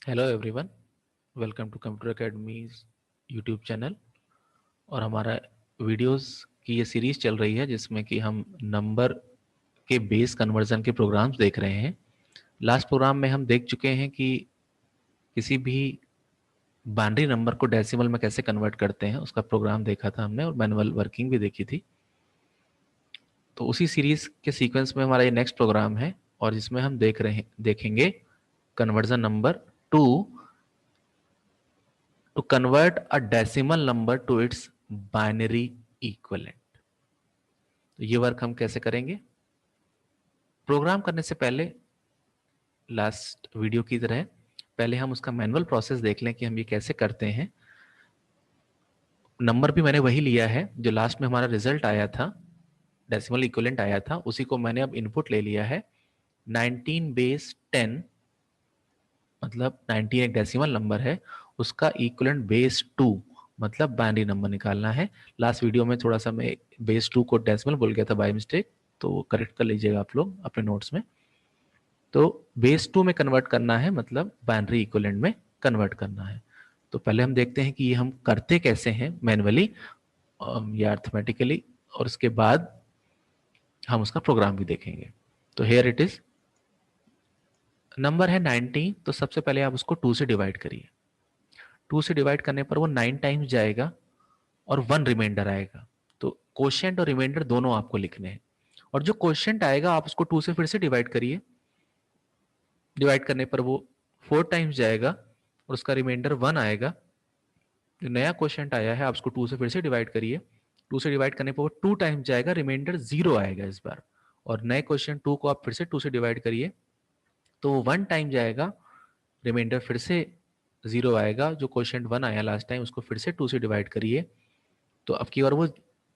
Hello everyone, welcome to computer academy's YouTube channel. और हमारा videos की ये सीरीज चल रही है जिसमें कि हम नंबर के बेस कन्वर्जन के प्रोग्राम्स देख रहे हैं। लास्ट प्रोग्राम में हम देख चुके हैं कि किसी भी बाइनरी नंबर को डेसिमल में कैसे कन्वर्ट करते हैं, उसका प्रोग्राम देखा था हमने और मैनुअल वर्किंग भी देखी थी। तो उसी सीरीज के सीक्वेंस में हमारा ये नेक्स्ट प्रोग्राम है और जिसमें हम देखेंगे conversion number two to convert a decimal number to its binary equivalent। तो ये वर्क हम कैसे करेंगे? प्रोग्राम करने से पहले लास्ट वीडियो की तरह पहले हम उसका मैनुअल प्रोसेस देख लें कि हम ये कैसे करते हैं। नंबर भी मैंने वही लिया है जो लास्ट में हमारा रिजल्ट आया था, डेसिमल इक्विवेलेंट आया था, उसी को मैंने अब इनपुट ले लिया है। 19 बेस 10 मतलब 19 एक डेसिमल नंबर है, उसका इक्विवेलेंट बेस 2 मतलब बाइनरी नंबर निकालना है। लास्ट वीडियो में थोड़ा सा मैं बेस 2 को डेसिमल बोल गया था बाय मिस्टेक, तो करेक्ट कर लीजिएगा आप लोग अपने नोट्स में। तो बेस 2 में कन्वर्ट करना है मतलब बाइनरी इक्विवेलेंट में कन्वर्ट करना है। तो पहले हम देखते हैं कि ये हम करते कैसे हैं मैनुअली या अर्थमेटिकली, और उसके बाद हम उसका प्रोग्राम भी देखेंगे। तो हेयर इट इज, नंबर है 19, तो सबसे पहले आप उसको 2 से डिवाइड करिए। 2 से डिवाइड करने पर वो 9 टाइम्स जाएगा और 1 रिमाइंडर आएगा। तो क्वोशिएंट और रिमाइंडर दोनों आपको लिखने हैं। और जो क्वोशिएंट आएगा आप उसको 2 से फिर से डिवाइड करिए। डिवाइड करने पर वो 4 टाइम्स जाएगा और उसका रिमाइंडर 1 आएगा। जो नया क्वोशिएंट आया है आप उसको 2 से फिर से डिवाइड करिए। 2 से डिवाइड करने पर वो 2 टाइम्स जाएगा, रिमाइंडर 0 आएगा इस बार। और नए क्वेश्चन 2 को आप फिर से 2 से डिवाइड करिए तो वो 1 टाइम जाएगा, रिमाइंडर फिर से 0 आएगा। जो क्वेश्चन 1 आया लास्ट टाइम उसको फिर से 2 से डिवाइड करिए तो अब की बार वो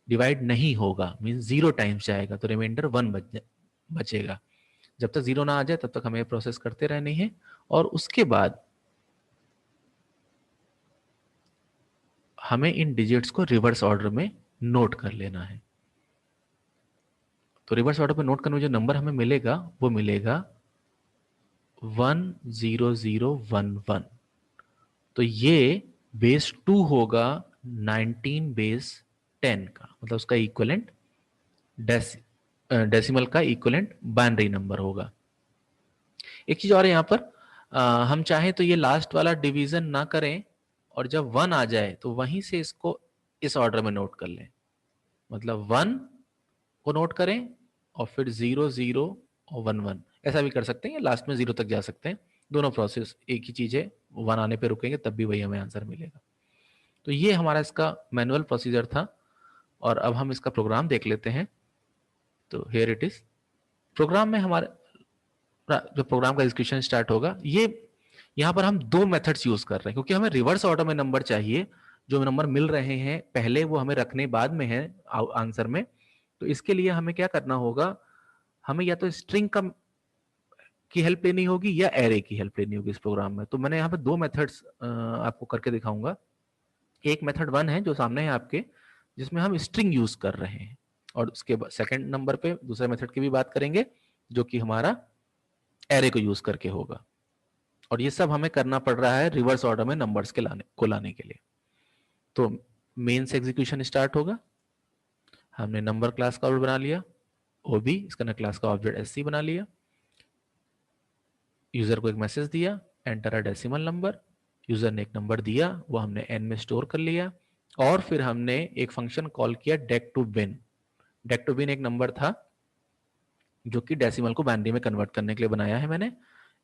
डिवाइड नहीं होगा, मीन 0 टाइम्स जाएगा, तो रिमाइंडर 1 बचेगा। जब तक 0 ना आ जाए तब तक हमें प्रोसेस करते रहनी है। और उसके बाद हमें इन डिजिट्स को रिवर्स ऑर्डर में नोट कर लेना है। तो रिवर्स ऑर्डर में नोट करने में जो नंबर हमें मिलेगा वो मिलेगा 10011। तो ये बेस 2 होगा 19 बेस 10 का, मतलब उसका इक्वलेंट डेसिमल का इक्वलेंट बाइनरी नंबर होगा। एक चीज और है यहाँ पर, हम चाहें तो ये लास्ट वाला डिवीजन ना करें और जब 1 आ जाए तो वहीं से इसको इस ऑर्डर में नोट कर लें। मतलब 1 को नोट करें और फिर 0 0 और 1 1, ऐसा भी कर सकते हैं या लास्ट में 0 तक जा सकते हैं। दोनों प्रोसेस एक ही चीज है, 1 आने पे रुकेंगे तब भी वही हमें आंसर मिलेगा। तो ये हमारा इसका मैनुअल प्रोसीजर था और अब हम इसका प्रोग्राम देख लेते हैं। तो हियर इट इज, प्रोग्राम में हमारे जो प्रोग्राम का एग्जीक्यूशन स्टार्ट होगा, ये यहाँ पर हम 2 मेथड्स यूज कर रहे हैं क्योंकि हमें रिवर्स ऑर्डर में नंबर चाहिए। जो नंबर मिल रहे हैं पहले वो हमें रखने बाद में है आंसर में। तो इसके लिए हमें क्या करना होगा, हमें या तो स्ट्रिंग का की हेल्प लेनी होगी या एरे की हेल्प लेनी होगी इस प्रोग्राम में। तो मैंने यहाँ पे 2 मेथड्स आपको करके दिखाऊंगा। एक मेथड 1 है जो सामने है आपके, जिसमें हम स्ट्रिंग यूज कर रहे हैं, और उसके बाद सेकंड नंबर पे दूसरे मेथड की भी बात करेंगे जो कि हमारा एरे को यूज करके होगा। और ये सब हमें करना पड़ रहा है रिवर्स ऑर्डर में नंबर्स के लाने के लिए। तो मेन से एग्जीक्यूशन स्टार्ट होगा। हमने नंबर क्लास का ऑब्जेक्ट बना लिया, ओबी इसका क्लास का ऑब्जेक्ट एससी बना लिया। यूजर को एक मैसेज दिया, enter a decimal number. User ने एक नंबर दिया, वो हमने एन में स्टोर कर लिया। और फिर हमने एक फंक्शन कॉल किया dec to bin. Dec to bin एक नंबर था जो कि डेसिमल को बाइनरी में कन्वर्ट करने के लिए बनाया है मैंने।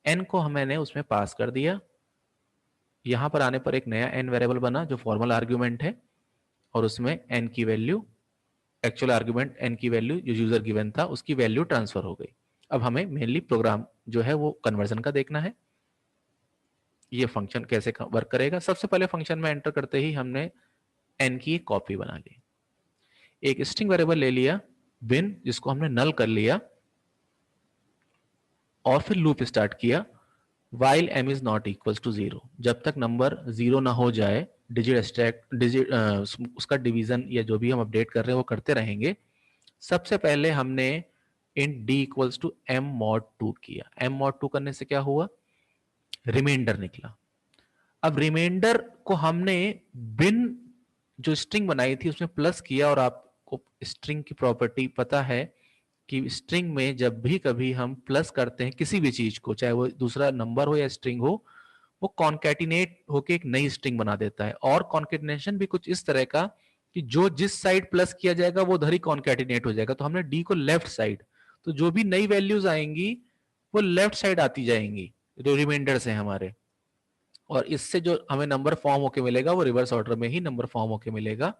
एन को मैंने उसमें पास कर दिया। यहां पर आने पर एक नया एन वेरिएबल बना जो फॉर्मल आर्ग्यूमेंट है, और उसमें एन की वैल्यू, एक्चुअल आर्ग्यूमेंट एन की वैल्यू जो यूजर गिवन था उसकी वैल्यू ट्रांसफर हो गई। अब हमें मेनली प्रोग्राम जो है वो कन्वर्जन का देखना है। ये फंक्शन कैसे वर्क करेगा, सबसे पहले फंक्शन में एंटर करते ही हमने एन की एक कॉपी बना ली। एक स्ट्रिंग वेरिएबल ले लिया बिन, जिसको हमने नल कर लिया, और फिर लूप स्टार्ट किया while m is not equals to 0। जब तक नंबर 0 ना हो जाए, डिजिट एक्सट्रैक्ट डिजिट उसका डिवीजन या जो भी हम अपडेट कर रहे हैं वो करते रहेंगे। सबसे पहले हमने int d equals to m mod 2 किया। m mod 2 करने से क्या हुआ, रिमाइंडर निकला। अब रिमाइंडर को हमने बिन जो स्ट्रिंग बनाई थी उसमें प्लस किया, और आपको स्ट्रिंग की प्रॉपर्टी पता है कि स्ट्रिंग में जब भी कभी हम प्लस करते हैं किसी भी चीज को, चाहे वो दूसरा नंबर हो या स्ट्रिंग हो, वो कॉन्केटिनेट होके एक नई स्ट्रिंग बना देता है। और कॉन्केटिनेशन भी कुछ इस तरह का कि जो जिस साइड प्लस किया जाएगा वो उधर ही कॉन्केटिनेट हो जाएगा। तो हमने डी को लेफ्ट साइड, तो जो भी नई वैल्यूज आएंगी वो लेफ्ट साइड आती जाएंगी जो रिमाइंडर्स हैं हमारे, और इससे जो हमें नंबर फॉर्म होके मिलेगा वो रिवर्स ऑर्डर में ही नंबर फॉर्म होके मिलेगा।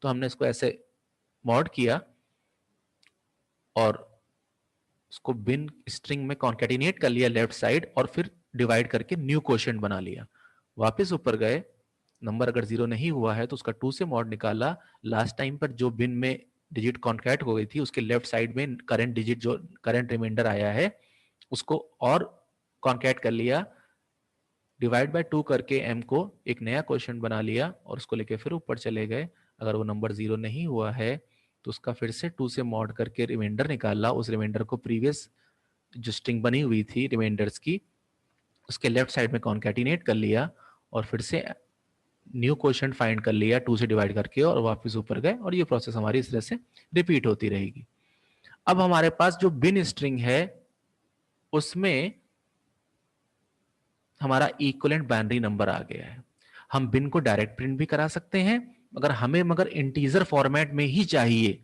तो हमने इसको ऐसे मॉड किया और उसको बिन स्ट्रिंग में कॉन्केटिनेट कर लिया लेफ्ट साइड, और फिर डिवाइड करके न्यू क्वोशिएंट बना लिया। वापस ऊपर गए, नंबर अगर जीरो नहीं हुआ है तो उसका 2 से मॉड निकाला। लास्ट टाइम पर जो बिन में डिजिट कॉन्कैट हो गई थी उसके लेफ्ट साइड में करंट डिजिट जो करंट रिमाइंडर आया है उसको और कॉन्कैट कर लिया, डिवाइड बाय 2 करके m को एक नया क्वेश्चन बना लिया और उसको लेके फिर ऊपर चले गए। अगर वो नंबर जीरो नहीं हुआ है तो उसका फिर से 2 से मॉड करके रिमाइंडर निकाला, उस रिमाइंडर को प्रीवियस जो स्ट्रिंग बनी हुई थी रिमाइंडर्स की उसके लेफ्ट साइड में कॉन्कैटिनेट कर लिया, और फिर से न्यू क्वेश्चन फाइंड कर लिया 2 से डिवाइड करके और वापस ऊपर गए, और ये प्रोसेस हमारी इस तरह से रिपीट होती रहेगी। अब हमारे पास जो बिन स्ट्रिंग है उसमें हमारा इक्विवेलेंट बाइनरी नंबर आ गया है। हम बिन को डायरेक्ट प्रिंट भी करा सकते हैं, मगर इंटीजर फॉर्मेट में ही चाहिए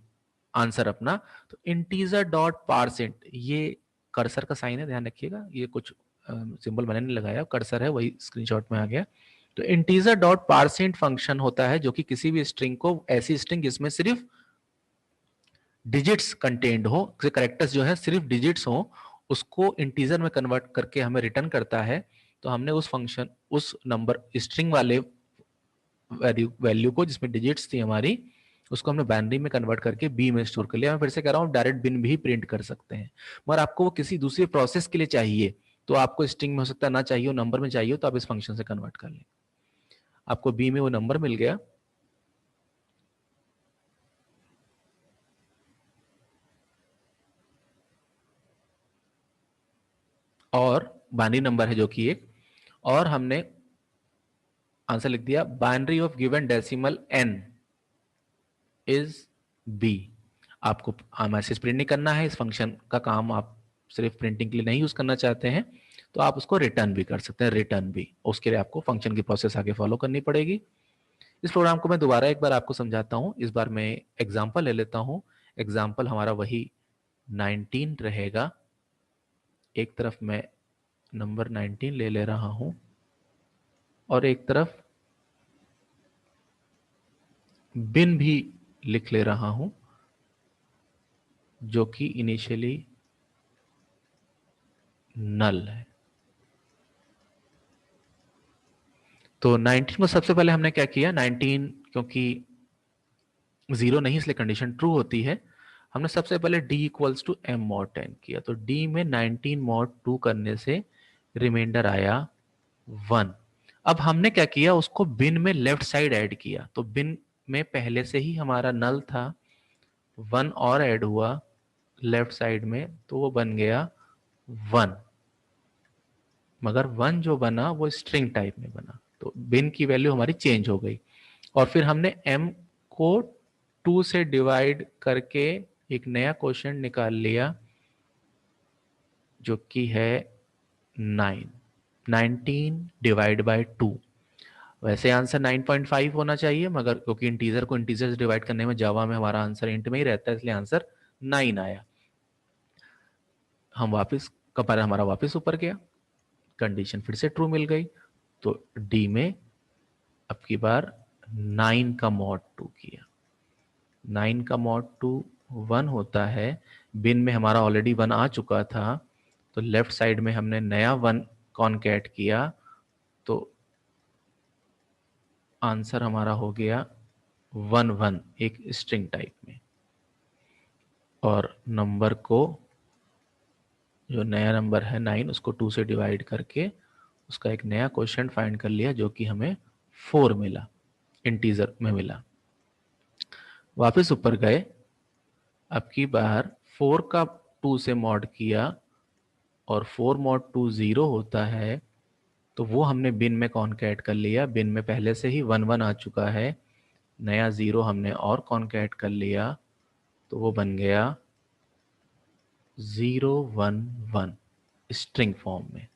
आंसर अपना, तो इंटीजर डॉट पारसेंट, ये कर्सर का साइन है ध्यान रखिएगा, ये कुछ सिंबल मैंने नहीं लगाया, कर्सर है वही स्क्रीनशॉट में आ गया। तो इंटीजर डॉट पारसेंट फंक्शन होता है जो कि किसी भी स्ट्रिंग को, ऐसी स्ट्रिंग जिसमें सिर्फ डिजिट्स कंटेंड हो, करेक्टर्स जो है सिर्फ डिजिट्स हो, उसको इंटीजर में कन्वर्ट करके हमें रिटर्न करता है। तो हमने उस फंक्शन, उस नंबर स्ट्रिंग वाले वैल्यू को जिसमें डिजिट्स थी हमारी, उसको हमने बाइनरी में कन्वर्ट करके बी में स्टोर कर लिया। मैं फिर से कह रहा हूँ डायरेक्ट बिन भी प्रिंट कर सकते हैं, मगर आपको वो किसी दूसरी प्रोसेस के लिए चाहिए तो आपको स्ट्रिंग में हो सकता है ना चाहिए हो, नंबर में चाहिए हो, तो आप इस फंक्शन से कन्वर्ट कर लें। आपको बी में वो नंबर मिल गया, और बाइनरी नंबर है जो कि एक, और हमने आंसर लिख दिया binary of given decimal n is b। आपको मैसेज प्रिंट नहीं करना है, इस फंक्शन का काम आप सिर्फ प्रिंटिंग के लिए नहीं यूज करना चाहते हैं तो आप उसको रिटर्न भी कर सकते हैं, रिटर्न भी। उसके लिए आपको फंक्शन की प्रोसेस आगे फॉलो करनी पड़ेगी। इस प्रोग्राम को मैं दोबारा एक बार आपको समझाता हूं, इस बार मैं एग्जाम्पल ले लेता हूं। एग्जाम्पल हमारा वही 19 रहेगा। एक तरफ मैं नंबर 19 ले रहा हूं और एक तरफ बिन भी लिख ले रहा हूं जो कि इनिशियली नल है। तो 19 को सबसे पहले हमने क्या किया, 19 क्योंकि जीरो नहीं इसलिए कंडीशन ट्रू होती है, हमने सबसे पहले d equals to m mod 10 किया। तो d में 19 मॉड 2 करने से रिमाइंडर आया 1। अब हमने क्या किया, उसको बिन में लेफ्ट साइड ऐड किया। तो बिन में पहले से ही हमारा नल था, 1 और ऐड हुआ लेफ्ट साइड में तो वो बन गया 1, मगर 1 जो बना वो स्ट्रिंग टाइप में बना, तो बिन की वैल्यू हमारी चेंज हो गई। और फिर हमने m को 2 से डिवाइड करके एक नया क्वेश्चन निकाल लिया जो कि है 9, 19 डिवाइड बाय 2। वैसे आंसर 9.5 होना चाहिए, मगर क्योंकि इंटीजर को इंटीजर से डिवाइड करने में जावा में हमारा आंसर इंट में ही रहता है इसलिए आंसर 9 आया। हम वापस कंपेयर हमारा वापस ऊपर गया, कंडीशन फिर से ट्रू मिल गई, तो डी में अब की बार 9 का मॉड 2 किया। 9 का मॉड 2 1 होता है, बिन में हमारा ऑलरेडी 1 आ चुका था तो लेफ्ट साइड में हमने नया 1 कॉन्कैट किया, तो आंसर हमारा हो गया 1 1 एक स्ट्रिंग टाइप में। और नंबर को, जो नया नंबर है 9, उसको 2 से डिवाइड करके उसका एक नया क्वेश्चन फाइंड कर लिया जो कि हमें 4 मिला, इंटीजर में मिला। वापस ऊपर गए, अब की बार 4 का 2 से मॉड किया और 4 मॉड 2 0 होता है, तो वो हमने बिन में कॉन्कैट कर लिया। बिन में पहले से ही 1 1 आ चुका है, नया 0 हमने और कॉन्कैट कर लिया, तो वो बन गया 0 1 1 स्ट्रिंग फॉर्म में।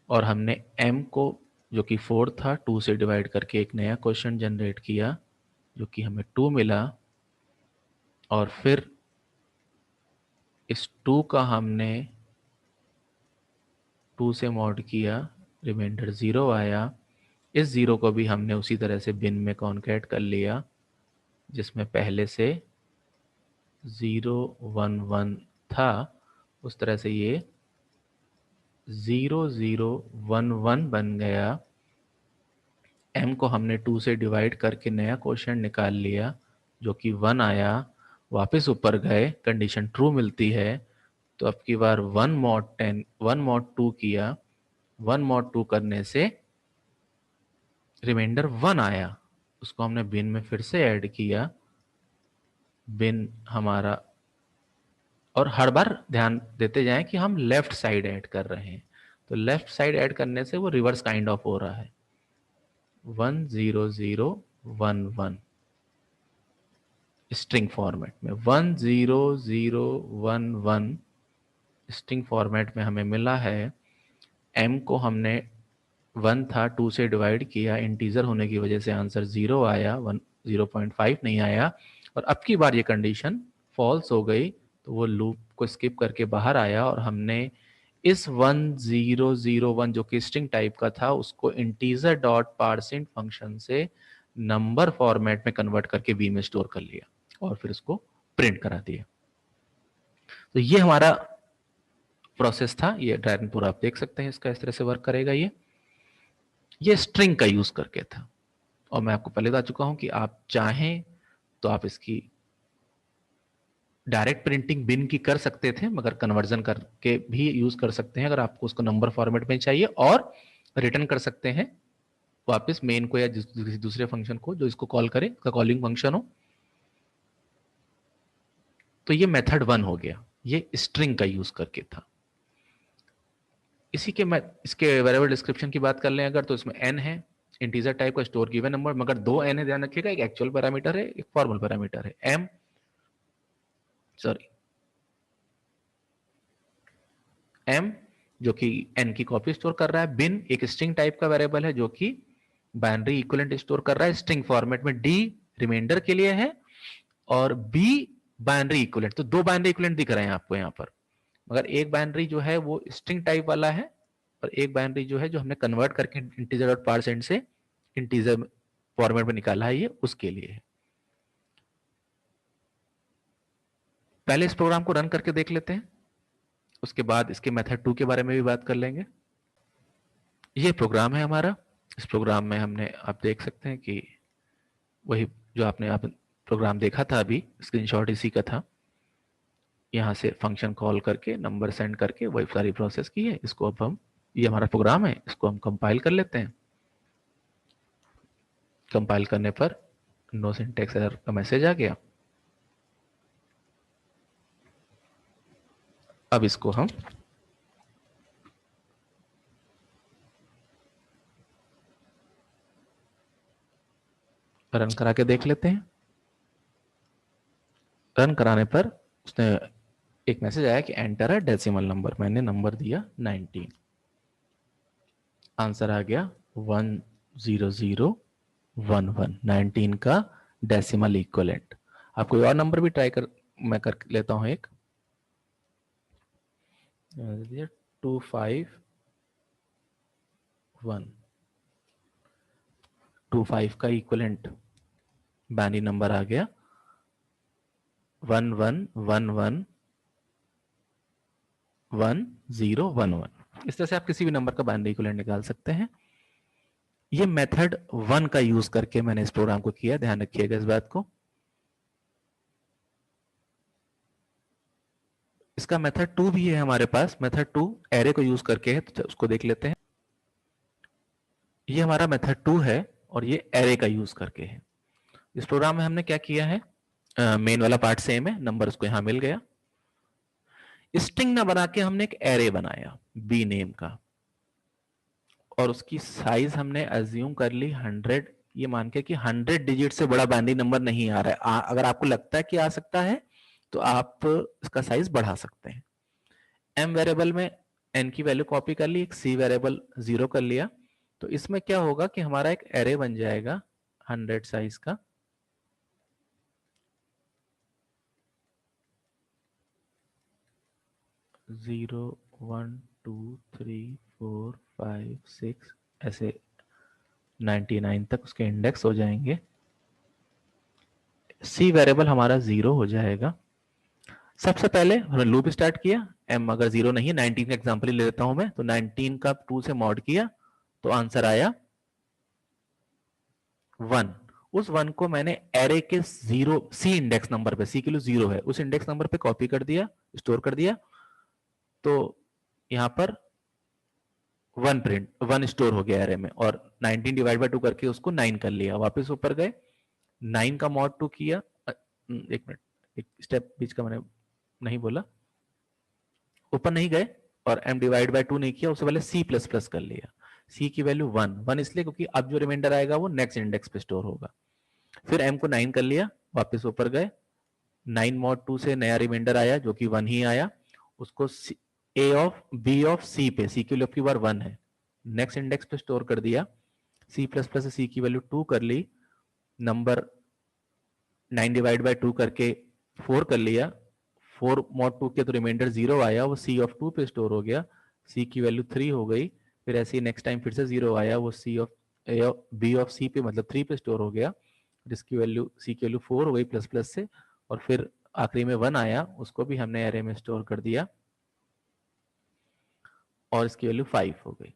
और हमने m को, जो कि 4 था, 2 से डिवाइड करके एक नया क्वेश्चन जनरेट किया जो कि हमें 2 मिला, और फिर इस 2 का हमने 2 से मॉड किया, रिमाइंडर 0 आया। इस 0 को भी हमने उसी तरह से बिन में कॉन्कैट कर लिया, जिसमें पहले से 0 1 1 था, उस तरह से ये 0 0 1 1 बन गया। m को हमने 2 से डिवाइड करके नया क्वेश्चन निकाल लिया जो कि 1 आया, वापस ऊपर गए, कंडीशन ट्रू मिलती है, तो अब की बार 1 mod 10 1 mod 2 किया, 1 mod 2 करने से रिमाइंडर 1 आया, उसको हमने बिन में फिर से ऐड किया। बिन हमारा, और हर बार ध्यान देते जाएं कि हम लेफ्ट साइड ऐड कर रहे हैं, तो लेफ्ट साइड ऐड करने से वो रिवर्स काइंड ऑफ हो रहा है। 1 0 0 1 1 स्ट्रिंग फॉर्मेट में, 1 0 0 1 1 स्ट्रिंग फॉर्मेट में हमें मिला है। m को हमने 1 था, 2 से डिवाइड किया, इंटीजर होने की वजह से आंसर 0 आया, 0.5 नहीं आया। और अब की बार ये कंडीशन फॉल्स हो गई, तो वो लूप को स्किप करके बाहर आया, और हमने इस 1001 जो कि स्ट्रिंग टाइप का था उसको इंटीजर डॉट पार्सिंट फंक्शन से नंबर फॉर्मेट में कन्वर्ट करके बी में स्टोर कर लिया और फिर उसको प्रिंट करा दिया। तो ये हमारा प्रोसेस था। ये डायग्राम पूरा आप देख सकते हैं, इसका इस तरह से वर्क करेगा। ये स्ट्रिंग का यूज करके था, और मैं आपको पहले बता चुका हूं कि आप चाहें तो आप इसकी डायरेक्ट प्रिंटिंग बिन की कर सकते थे, मगर कन्वर्जन करके भी यूज कर सकते हैं अगर आपको उसको नंबर फॉर्मेट में चाहिए, और रिटर्न कर सकते हैं वापस मेन को या किसी दूसरे फंक्शन को जो इसको कॉल करे, उसका कॉलिंग फंक्शन हो। तो ये मेथड 1 हो गया, ये स्ट्रिंग का यूज करके था। इसी के मैं इसके वेरिएबल डिस्क्रिप्शन की बात कर लें अगर, तो इसमें n है, इंटीजर टाइप का स्टोर गिवन नंबर, मगर 2 n है, ध्यान रखिएगा, एक एक्चुअल पैरामीटर है, एक फॉर्मल पैरामीटर है। m जो कि n की कॉपी स्टोर कर रहा है। बिन एक स्ट्रिंग टाइप का वेरिएबल है जो कि बाइनरी इक्विवेलेंट स्टोर कर रहा है स्ट्रिंग फॉर्मेट में। d रिमाइंडर के लिए है, और b बाइनरी इक्विवेलेंट। तो 2 बाइनरी इक्विवेलेंट दिख रहे हैं आपको यहाँ पर, मगर एक बाइनरी जो है वो स्ट्रिंग टाइप वाला है, और एक बाइनरी जो है जो हमने कन्वर्ट करके इंटीजर डॉट पार्सेंट से इंटीजर फॉर्मेट में निकाला है, ये उसके लिए है। पहले इस प्रोग्राम को रन करके देख लेते हैं, उसके बाद इसके मेथड 2 के बारे में भी बात कर लेंगे। ये प्रोग्राम है हमारा। इस प्रोग्राम में हमने, आप देख सकते हैं कि वही जो आपने प्रोग्राम देखा था अभी, स्क्रीनशॉट इसी का था। यहाँ से फंक्शन कॉल करके नंबर सेंड करके वही सारी प्रोसेस की है। इसको अब हम, ये हमारा प्रोग्राम है, इसको हम कंपाइल कर लेते हैं। कंपाइल करने पर नो सिंटैक्स एरर का मैसेज आ गया। अब इसको हम रन करा के देख लेते हैं। रन कराने पर उसने एक मैसेज आया कि एंटर अ डेसिमल नंबर। मैंने नंबर दिया 19, आंसर आ गया 10011, 19 का डेसिमल इक्वलेंट। आप कोई और नंबर भी ट्राई कर, मैं कर लेता हूं एक 251, 25 का इक्वलेंट बाइनरी नंबर आ गया 11111011। इस तरह से आप किसी भी नंबर का बाइनरी इक्विवेलेंट निकाल सकते हैं। ये मेथड 1 का यूज करके मैंने इस प्रोग्राम को किया, ध्यान रखिएगा इस बात को। इसका मेथड 2 भी है हमारे पास। मेथड 2 एरे को यूज करके है, तो उसको देख लेते हैं। ये हमारा मेथड 2 है और ये एरे का यूज करके है। इस प्रोग्राम में हमने क्या किया है, मेन वाला पार्ट सेम है, नंबर उसको यहां मिल गया। स्ट्रिंग ना बना के हमने एक एरे बनाया बी नेम का। और उसकी साइज हमने अज्यूम कर ली 100, ये मान के कि 100 डिजिट से बड़ा बाइनरी नंबर नहीं आ रहा है। अगर आपको लगता है कि आ सकता है तो आप इसका साइज बढ़ा सकते हैं। एम वेरिएबल में एन की वैल्यू कॉपी कर ली, एक सी वेरिएबल 0 कर लिया। तो इसमें क्या होगा कि हमारा एक एरे बन जाएगा 100 साइज का। जीरो 1 2 3 4 5 6 ऐसे 99 तक उसके इंडेक्स हो जाएंगे। सी वेरिएबल हमारा 0 हो जाएगा। सबसे पहले हमने लूप स्टार्ट किया, एम अगर 0 नहीं है, 19 का एग्जांपल ले लेता हूं मैं, तो 19 का 2 से मॉड किया तो आंसर आया 1। उस 1 को मैंने एरे के 0 सी इंडेक्स नंबर पे, सी के लिए 0 है, उस इंडेक्स नंबर पे कॉपी कर दिया, स्टोर कर दिया। तो यहां पर 1 स्टोर हो गया एरे में, और 19 डिवाइड बाय 2 करके उसको 9 कर लिया। वापस ऊपर गए, 9 का मॉड 2 किया। एक मिनट, एक स्टेप बीच का मैंने नहीं बोला, ऊपर नहीं गए और m डिवाइड बाय 2 नहीं किया, उससे पहले c प्लस प्लस कर लिया। c की वैल्यू 1 इसलिए क्योंकि अब जो रिमाइंडर आएगा वो नेक्स्ट इंडेक्स पे स्टोर होगा। फिर m को 9 कर लिया, वापस ऊपर गए, 9 मॉड 2 से नया रिमाइंडर आया जो कि 1 ही आया, उसको a of b of c पे, c की वैल्यू 1 है, नेक्स्ट इंडेक्स पे स्टोर कर दिया। c प्लस प्लस से c की वैल्यू 2 कर ली, नंबर 9 डिवाइड बाय 2 करके 4 कर लिया, 4 मॉड 2 के तो रिमाइंडर 0 आया, वो c ऑफ 2 पे स्टोर हो गया, c की वैल्यू 3 हो गई। फिर ऐसे ही नेक्स्ट टाइम फिर से 0 आया, वो c of b of c पे मतलब 3 पे स्टोर हो गया, जिसकी वैल्यू c की वैल्यू 4 हो गई प्लस प्लस से, और फिर आखिरी में 1 आया, उसको भी हमने एरे में स्टोर कर दिया और इसकी वैल्यू 5 हो गई,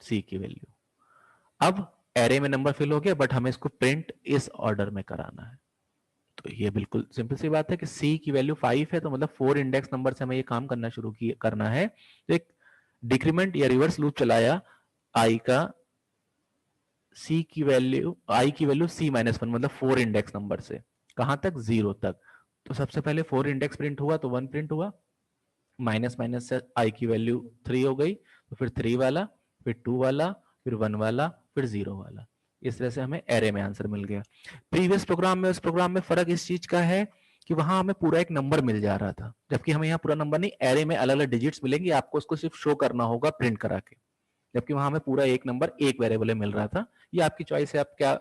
c की वैल्यू। अब एरे में नंबर फिल हो गया, बट हमें इसको प्रिंट इस ऑर्डर में कराना है। तो ये बिल्कुल सिंपल सी बात है कि c की वैल्यू 5 है, तो मतलब 4 इंडेक्स नंबर से हमें ये काम करना करना है। तो एक डिक्रीमेंट या रिवर्स लूप चलाया, i का c की वैल्यू, i की वैल्यू c माइनस 1 मतलब 4 इंडेक्स नंबर से कहां तक, 0 तक। तो सबसे पहले 4 इंडेक्स प्रिंट हुआ तो 1 प्रिंट हुआ, माइनस माइनस से i की वैल्यू 3 हो गई, तो फिर 3 वाला, फिर 2 वाला, फिर 1 वाला, फिर 0 वाला। इस तरह से हमें एरे में आंसर मिल गया। प्रीवियस प्रोग्राम में उस प्रोग्राम में फर्क इस चीज का है कि वहां हमें पूरा एक नंबर मिल जा रहा था, जबकि हमें यहाँ पूरा नंबर नहीं, एरे में अलग अलग डिजिट्स मिलेंगे, आपको उसको सिर्फ शो करना होगा प्रिंट करा के, जबकि वहां हमें पूरा एक नंबर एक वेरिएबल में मिल रहा था। ये आपकी चॉइस है, आप क्या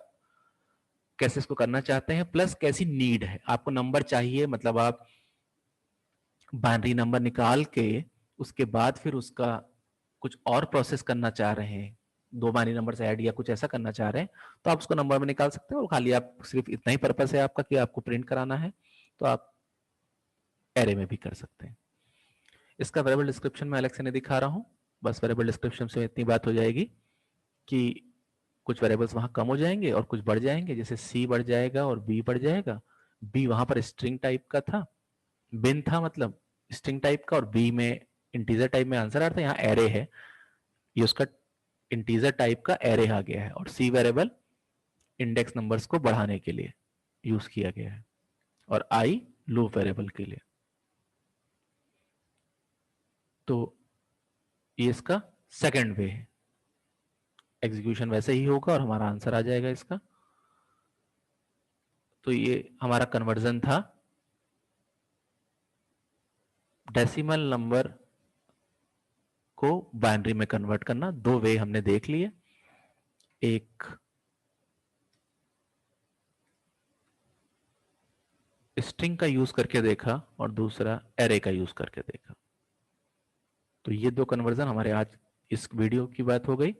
कैसे इसको करना चाहते हैं, प्लस कैसी नीड है आपको। नंबर चाहिए मतलब आप बाइनरी नंबर निकाल के उसके बाद फिर उसका कुछ और प्रोसेस करना चाह रहे हैं, 2 बाइनरी नंबर से ऐड या कुछ ऐसा करना चाह रहे हैं, तो आप उसको नंबर में निकाल सकते हैं, और खाली आप सिर्फ इतना ही पर्पस है आपका कि आपको प्रिंट कराना है, तो आप एरे में भी कर सकते हैं। इसका वेरिएबल डिस्क्रिप्शन में अलग से नहीं दिखा रहा हूं, बस वेरिएबल डिस्क्रिप्शन से इतनी बात हो जाएगी कि कुछ वेरिएबल्स वहां कम हो जाएंगे और कुछ बढ़ जाएंगे, जैसे सी बढ़ जाएगा और बी बढ़ जाएगा। बी वहां पर स्ट्रिंग टाइप का था, बिन था मतलब स्ट्रिंग टाइप का, और बी में इंटीजर टाइप में आंसर आ रहा था, यहाँ एरे है, ये उसका इंटीजर टाइप का एरे आ गया है, और सी वेरिएबल इंडेक्स नंबर्स को बढ़ाने के लिए यूज किया गया है, और आई लूप वेरिएबल के लिए। तो ये इसका सेकंड वे है, एग्जीक्यूशन वैसे ही होगा और हमारा आंसर आ जाएगा इसका। तो ये हमारा कन्वर्जन था डेसिमल नंबर को बाइनरी में कन्वर्ट करना। 2 वे हमने देख लिए, एक स्ट्रिंग का यूज करके देखा और दूसरा एरे का यूज करके देखा। तो ये 2 कन्वर्जन हमारे आज इस वीडियो की बात हो गई।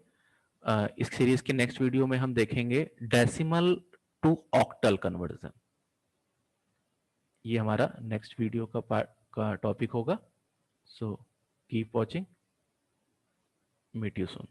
इस सीरीज के नेक्स्ट वीडियो में हम देखेंगे डेसिमल टू ऑक्टल कन्वर्जन। ये हमारा नेक्स्ट वीडियो का पार्ट का टॉपिक होगा। So keep watching, meet you soon.